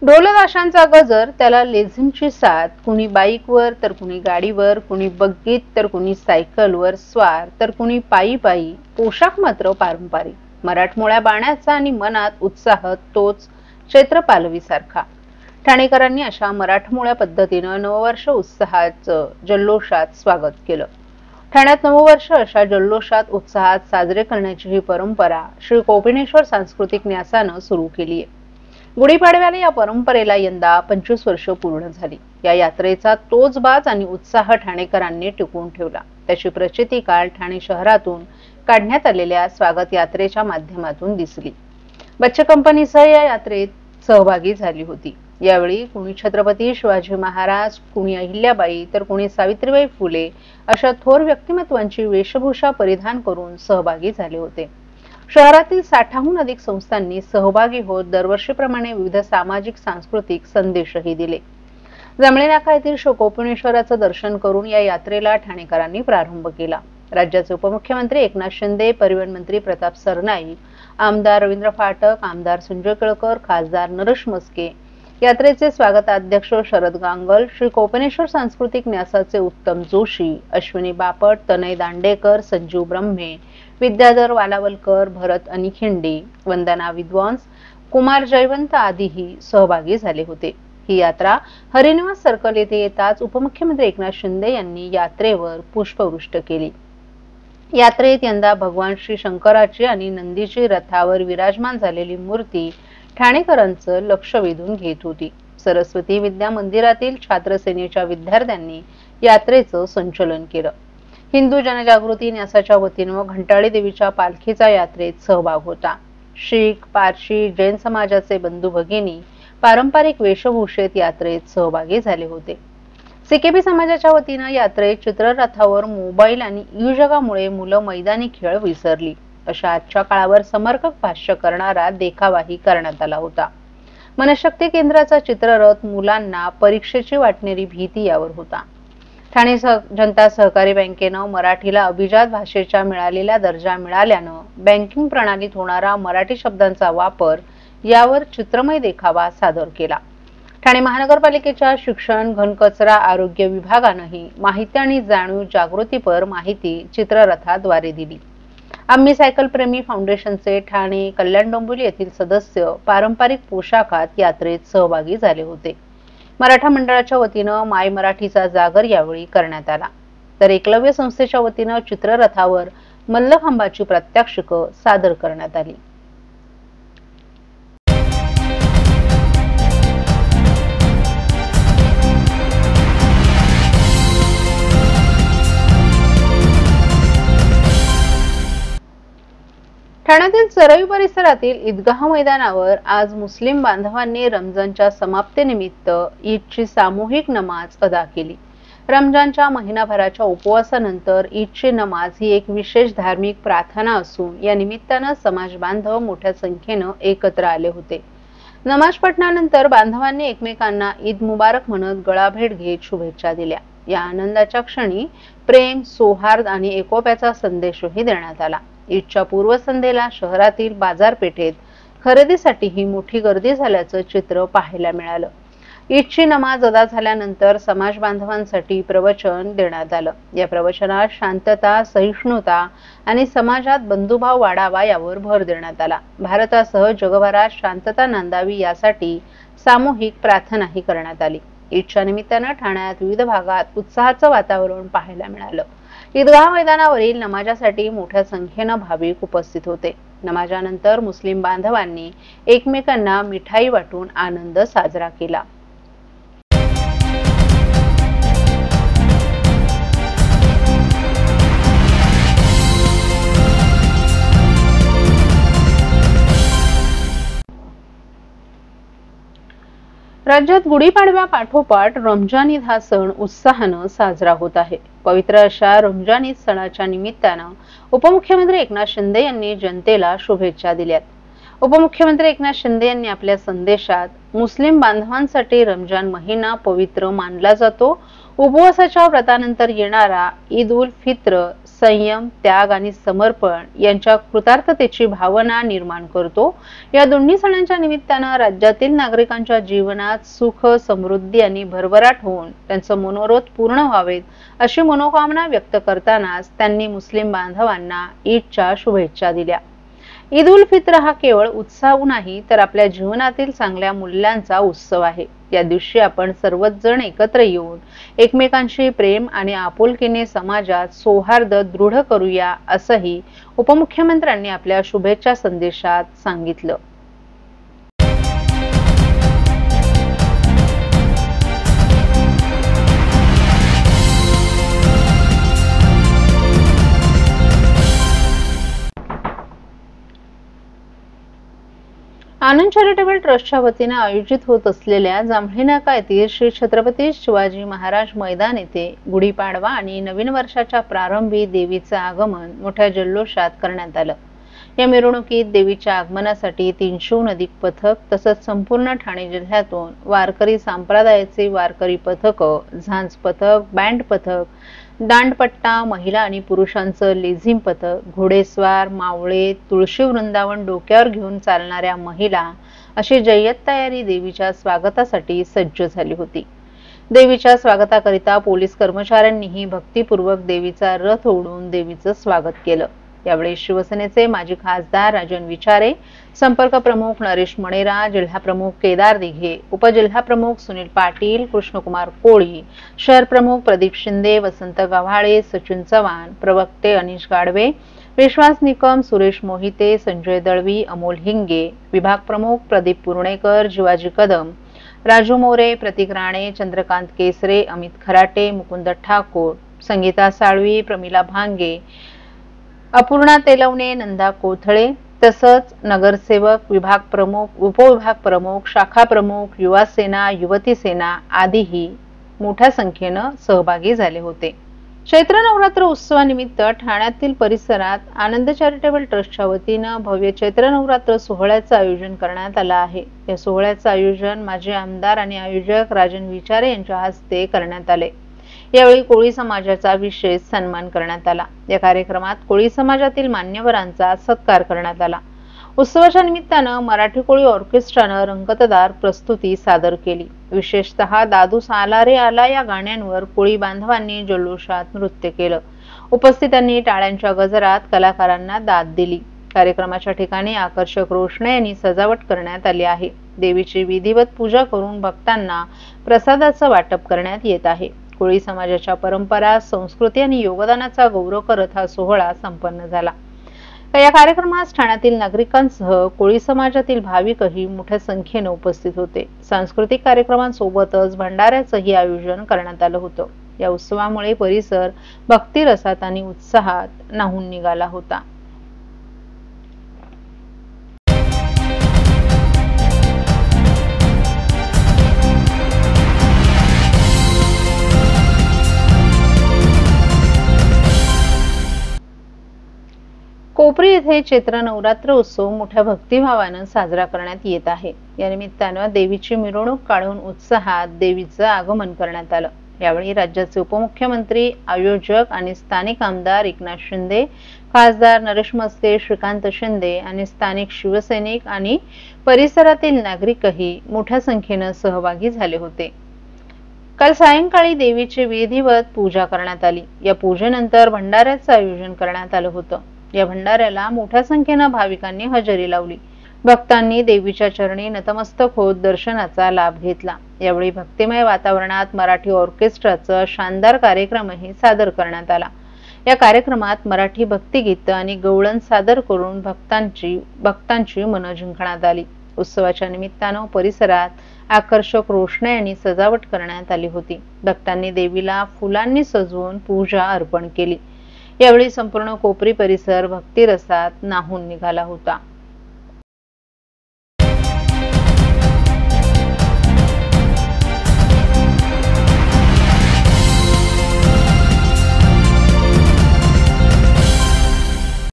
ढोलताशांचा गजर, त्याला लेझिमची साथ, कुणी बाईकवर तर कुणी गाडीवर, कुणी बग्गीत तर कुणी सायकलवर स्वार, तर कुणी पायी पायी. पोशाख मात्र पारंपरिक, मराठमोळ्या बाण्याचा आणि मनात उत्साह तोच चैत्र पालवीसारखा. ठाणेकरांनी अशा मराठमोळ्या पद्धतीनं नववर्ष उत्साहाचं जल्लोषात स्वागत केलं. ठाण्यात नववर्ष अशा जल्लोषात उत्साहात साजरे करण्याची ही परंपरा श्री कोपिनेश्वर सांस्कृतिक न्यासानं सुरू केली आहे. गुढीपाडव्याला या परंपरेला यंदा 25 वर्ष पूर्ण झाली. या यात्रेचा तोच बाज आणि उत्साह ठाणेकरांनी टिकवून ठेवला. त्याची प्रचिती काल ठाणे शहरातून काढण्यात आलेल्या स्वागत यात्रेच्या माध्यमातून दिसली. बच्चे कंपनीसह या यात्रेत सहभागी झाली होती. यावेळी कुणी छत्रपती शिवाजी महाराज, कुणी अहिल्याबाई तर कुणी सावित्रीबाई फुले अशा थोर व्यक्तिमत्वांची वेशभूषा परिधान करून सहभागी झाले होते. शहरातील 60हून अधिक संस्थांनी सहभागी होत दरवर्षीप्रमाणे विविध सामाजिक सांस्कृतिक संदेशही दिले. जांभळे नाका येथील श्री कोपिनेश्वराचं दर्शन करून या यात्रेला ठाणेकरांनी प्रारंभ केला. राज्याचे उपमुख्यमंत्री एकनाथ शिंदे, परिवहन मंत्री प्रताप सरनाईक, आमदार रवींद्र फाटक, आमदार संजय केळकर, खासदार नरेश म्हस्के, यात्रेचे स्वागताध्यक्ष शरद गांगल, श्री कोपिनेश्वर सांस्कृतिक न्यासाचे उत्तम जोशी, अश्विनी बापट, तनय दांडेकर, संजीव ब्रह्मे, विद्याधर वालावलकर, भरत अनिखिंडी, वंदना विद्वांस, कुमार जयवंत आदीही सहभागी झाले होते. ही यात्रा हरिनिवास सर्कल येथे येताच उपमुख्यमंत्री एकनाथ शिंदे यांनी यात्रेवर पुष्पवृष्टी केली. यात्रेत यंदा भगवान श्री शंकराची आणि नंदीची रथावर विराजमान झालेली मूर्ती ठाणेकरांचं लक्ष वेधून घेत होती. सरस्वती विद्या मंदिरातील छात्रसेनेच्या विद्यार्थ्यांनी यात्रेचं संचलन केलं. हिंदू जनजागृती न्यासाच्या वतीनं घंटाळी देवीच्या पालखीचा यात्रेत सहभाग होता. शीख, पारशी, जैन समाजाचे बंधू भगिनी पारंपरिक वेशभूषेत यात्रेत सहभागी झाले होते. सीकेबी समाजाच्या वतीनं यात्रेत चित्ररथावर मोबाईल आणि ई-जगामुळे मुलं मैदानी खेळ विसरली अशा आजच्या काळावर समर्पक भाष्य करणारा देखावाही करण्यात आला होता. मनशक्ती केंद्राचा चित्ररथ मुलांना परीक्षेची वाटणारी भीती यावर होता. ठाणे जनता सहकारी बँकेनं मराठीला अभिजात भाषेचा मिळालेला दर्जा मिळाल्यानं बँकिंग प्रणालीत होणारा मराठी शब्दांचा वापर यावर चित्रमय देखावा सादर केला. ठाणे महानगरपालिकेच्या शिक्षण, घनकचरा, आरोग्य विभागानंही माहिती आणि जाणीव जागृतीपर माहिती चित्ररथाद्वारे दिली. आम्ही सायकल प्रेमी फाउंडेशनचे ठाणे, कल्याण डोंबिवली येथील सदस्य पारंपरिक पोशाखात यात्रेत सहभागी झाले होते. मराठा मंडळाच्या वतीनं माय मराठीचा जागर यावेळी करण्यात आला. तर एकलव्य संस्थेच्या वतीनं चित्ररथावर मल्लखांबाची प्रात्यक्षिकं सादर करण्यात आली. ठाण्यातील चरई परिसरातील ईदगाह मैदानावर आज मुस्लिम बांधवांनी रमजानच्या समाप्तीनिमित्त ईदची सामूहिक नमाज अदा केली. रमजानच्या महिनाभराच्या उपवासानंतर ईदची नमाज ही एक विशेष धार्मिक प्रार्थना असून या निमित्तानं समाज बांधव मोठ्या संख्येनं एकत्र आले होते. नमाज पठणानंतर बांधवांनी एकमेकांना ईद मुबारक म्हणत गळाभेट घेत शुभेच्छा दिल्या. या आनंदाच्या क्षणी प्रेम, सौहार्द आणि एकोप्याचा संदेशही देण्यात आला. ईदच्या पूर्वसंध्येला शहरातील बाजारपेठेत खरेदीसाठी ही मोठी गर्दी झाल्याचं चित्र पाहायला मिळालं. ईदची नमाज अदा झाल्यानंतर समाज बांधवांसाठी प्रवचन देण्यात आलं. या प्रवचनात शांतता, सहिष्णुता आणि समाजात बंधुभाव वाढावा यावर भर देण्यात आला. भारतासह जगभरात शांतता नांदावी यासाठी सामूहिक प्रार्थनाही करण्यात आली. ईदच्या निमित्तानं ठाण्यात विविध भागात उत्साहाचं वातावरण पाहायला मिळालं. ईदगाह मैदानावरील नमाजासाठी मोठ्या संख्येनं भाविक उपस्थित होते. नमाजानंतर मुस्लिम बांधवांनी एकमेकांना मिठाई वाटून आनंद साजरा केला. राज्यात गुढीपाडव्या पाठोपाठ रमजान ईद हा सण उत्साहानं साजरा होत आहे. पवित्र अशा रमजान ईद सणाच्या निमित्तानं उपमुख्यमंत्री एकनाथ शिंदे यांनी जनतेला शुभेच्छा दिल्यात. उपमुख्यमंत्री एकनाथ शिंदे यांनी आपल्या संदेशात मुस्लिम बांधवांसाठी रमजान महिना पवित्र मानला जातो. उपवासाच्या व्रतानंतर येणारा ईद उल फित्र संयम, त्याग आणि समर्पण यांच्या कृतार्थतेची भावना निर्माण करतो। या दोन्ही सणांच्या निमित्तानं राज्यातील नागरिकांच्या जीवनात सुख, समृद्धी आणि भरभराट होऊन त्यांचं मनोरथ पूर्ण व्हावेत अशी मनोकामना व्यक्त करतानाच त्यांनी मुस्लिम बांधवांना ईदच्या शुभेच्छा दिल्या। ईद उल फित्र हा केवळ उत्सव नाही तर आपल्या जीवनातील चांगल्या मूल्यांचा उत्सव आहे। या दिवशी आपण सर्वच जण एकत्र येऊन एकमेकांशी प्रेम आणि आपुलकीने समाजात सौहार्द दृढ करूया असंही उपमुख्यमंत्र्यांनी आपल्या शुभेच्छा संदेशात सांगितलं। आनंद चॅरिटेबल ट्रस्टच्या वतीने आयोजित होत असलेल्या जांभळी नाका येथील श्री छत्रपती शिवाजी महाराज मैदान येथे गुढीपाडवा आणि नवीन वर्षाच्या प्रारंभी देवीचे आगमन मोठ्या जल्लोषात करण्यात आलं। या मिरवणुकीत देवीच्या आगमनासाठी 300हून अधिक पथक तसंच संपूर्ण ठाणे जिल्ह्यातून वारकरी संप्रदायाचे वारकरी पथक, झांज पथक, बँड पथक, दांडपट्टा, महिला आणि पुरुषांचं लेझिम पथक, घोडेस्वार, मावळे, तुळशी वृंदावन डोक्यावर घेऊन चालणाऱ्या महिला अशी जय्यत तयारी देवीच्या स्वागतासाठी सज्ज झाली होती। देवीच्या स्वागताकरिता पोलीस कर्मचाऱ्यांनीही भक्तिपूर्वक देवीचा रथ ओढून देवीचं स्वागत केलं। यावेळी शिवसेनेचे माजी खासदार राजन विचारे, संपर्क प्रमुख नरेश मणेरा, जिल्हा प्रमुख केदार दिघे, उपजिल्हा प्रमुख सुनील पाटील, कृष्णकुमार कोळी, शहर प्रमुख प्रदीप शिंदे, वसंत गव्हाळे, सचिन चव्हाण, प्रवक्ते अनिश गाडवे, विश्वास निकम, सुरेश मोहिते, संजय दळवी, अमोल हिंगे, विभाग प्रमुख प्रदीप पुर्णेकर, जिवाजी कदम, राजू मोरे, प्रतीक राणे, चंद्रकांत केसरे, अमित खराटे, मुकुंद ठाकूर, संगीता साळवी, प्रमिला भांगे, अपूर्णा तेलवणे, नंदा कोथळे तसंच नगरसेवक, विभाग प्रमुख, उपविभाग प्रमुख, शाखा प्रमुख, युवा सेना, युवती सेना आदीही मोठ्या संख्येनं सहभागी झाले होते। चैत्र नवरात्र उत्सवानिमित्त ठाण्यातील परिसरात आनंद चॅरिटेबल ट्रस्टच्या वतीनं भव्य चैत्र नवरात्र सोहळ्याचं आयोजन करण्यात आलं आहे। या सोहळ्याचं आयोजन माजी आमदार आणि आयोजक राजन विचारे यांच्या हस्ते करण्यात आले। यावेळी कोळी समाजाचा विशेष सन्मान करण्यात आला। या कार्यक्रमात कोळी समाजातील मान्यवरांचा सत्कार करण्यात आला। उत्सवाच्या निमित्तानं मराठी कोळी ऑर्केस्ट्रानं रंगतदार प्रस्तुती सादर केली। विशेषतः दादू साला रे आला या गाण्यांवर कोळी बांधवांनी जल्लोषात नृत्य केलं। उपस्थितांनी टाळ्यांच्या गजरात कलाकारांना दाद दिली। कार्यक्रमाच्या ठिकाणी आकर्षक रोषणाई आणि सजावट करण्यात आली आहे। देवीची विधिवत पूजा करून भक्तांना प्रसादाचं वाटप करण्यात येत आहे। कोळी समाजाच्या परंपरा, संस्कृती आणि योगदानाचा गौरव करत हा सोहळा संपन्न झाला। या कार्यक्रमात ठाण्यातील नागरिकांसह कोळी समाजातील भाविकही मोठ्या संख्येने उपस्थित होते। सांस्कृतिक कार्यक्रमांसोबतच भंडाऱ्याचंही आयोजन करण्यात आलं होतं। या उत्सवामुळे परिसर भक्तिरसात आणि उत्साहात न्हाऊन निघाला होता। कोपरी येथे चैत्र नवरात्र उत्सव मोठ्या भक्तिभावानं साजरा करण्यात येत आहे। या निमित्तानं देवीची मिरवणूक काढून उत्साहात देवीचं आगमन करण्यात आलं। यावेळी राज्याचे उपमुख्यमंत्री, आयोजक आणि स्थानिक आमदार एकनाथ शिंदे, खासदार नरेश मस्के, श्रीकांत शिंदे आणि स्थानिक शिवसैनिक आणि परिसरातील नागरिकही मोठ्या संख्येनं सहभागी झाले होते। काल सायंकाळी देवीची विधिवत पूजा करण्यात आली। या पूजेनंतर भंडाऱ्याचं आयोजन करण्यात आलं होतं। या भंडाऱ्याला मोठ्या संख्येनं भाविकांनी हजेरी लावली। भक्तांनी देवीच्या चरणी नतमस्तक होत दर्शनाचा लाभ घेतला। यावेळी भक्तिमय वातावरणात मराठी ऑर्केस्ट्राचा शानदार कार्यक्रमही सादर करण्यात आला। या कार्यक्रमात मराठी भक्तिगीत आणि गवळण सादर करून भक्तांची मनं जिंकण्यात आली। उत्सवाच्या निमित्तानं परिसरात आकर्षक रोषणाई आणि सजावट करण्यात आली होती। भक्तांनी देवीला फुलांनी सजवून पूजा अर्पण केली। यावेळी संपूर्ण कोपरी परिसर भक्तिरसात न्हाऊन निघाला होता।